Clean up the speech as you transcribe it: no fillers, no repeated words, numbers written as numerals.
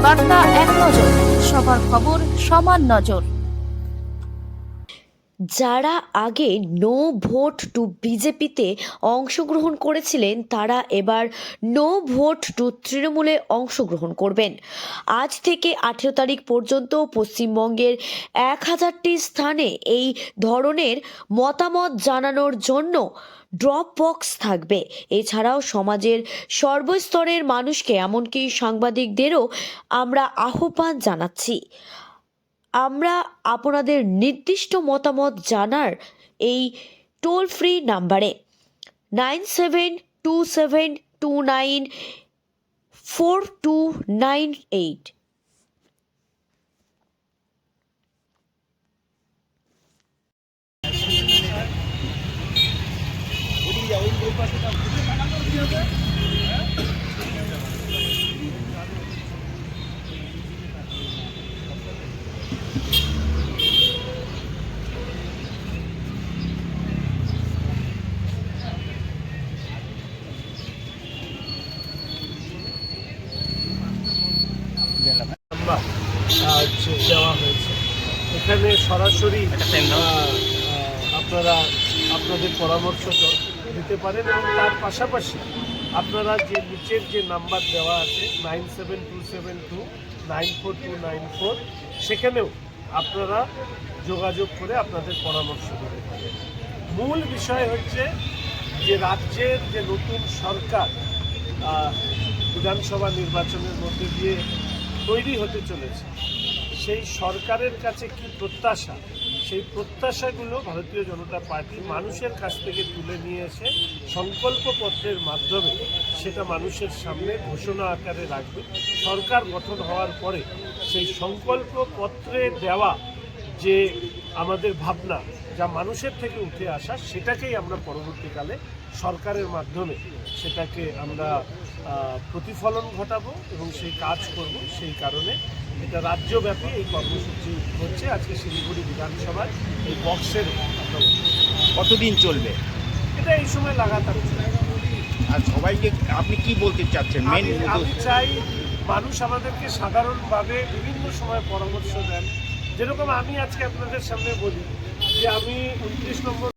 বার্তা এক নজর, সবার খবর সমান নজর। যারা আগে নো ভোট টু বিজেপিতে অংশগ্রহণ করেছিলেন তারা এবার নো ভোট টু তৃণমূলে অংশগ্রহণ করবেন। আজ থেকে 18 তারিখ পর্যন্ত পশ্চিমবঙ্গের 1000টি স্থানে এই ধরনের মতামত জানানোর জন্য ড্রপ বক্স থাকবে। এছাড়াও সমাজের সর্বস্তরের মানুষকে, এমনকি সাংবাদিকদেরও আমরা আহ্বান জানাচ্ছি, আমরা আপনাদের নির্দিষ্ট মতামত জানার এই টোল ফ্রি নাম্বারে 9727294298। আজ দেওয়া হয়েছে। এখানে সরাসরি আপনারা আপনাদের পরামর্শ দিতে পারেন এবং তার পাশাপাশি আপনারা যে নিচের যে নাম্বার দেওয়া আছে 9727294294, সেখানেও আপনারা যোগাযোগ করে আপনাদের পরামর্শ দিতে পারেন। মূল বিষয় হচ্ছে যে রাজ্যের যে নতুন সরকার বিধানসভা নির্বাচনের মধ্যে দিয়ে তৈরি হতে চলেছে, সেই সরকারের কাছে কি প্রত্যাশা, সেই প্রত্যাশাগুলো ভারতীয় জনতা পার্টি মানুষের কাছ থেকে তুলে নিয়ে এসে সংকল্পপত্রের মাধ্যমে সেটা মানুষের সামনে ঘোষণা আকারে রাখবে। সরকার গঠন হওয়ার পরে সেই সংকল্পপত্রে দেওয়া যে আমাদের ভাবনা, যা মানুষের থেকে উঠে আসা, সেটাকেই আমরা পরবর্তীকালে সরকারের মাধ্যমে সেটাকে আমরা প্রতিফলন ঘটাবো এবং সেই কাজ করব। সেই কারণে এটা রাজ্যব্যাপী এই কর্মসূচি হচ্ছে। আজকে শিলিগুড়ি বিধানসভায় এই বক্সের কতদিন চলবে এটা এই সময় লাগাতার চলবে। আর সবাইকে আপনি কি বলতে চাচ্ছেন? আমি চাই মানুষ আমাদেরকে সাধারণভাবে বিভিন্ন সময় পরামর্শ দেন। যেরকম আমি আজকে আপনাদের সামনে বলি যে আমি 29 নম্বর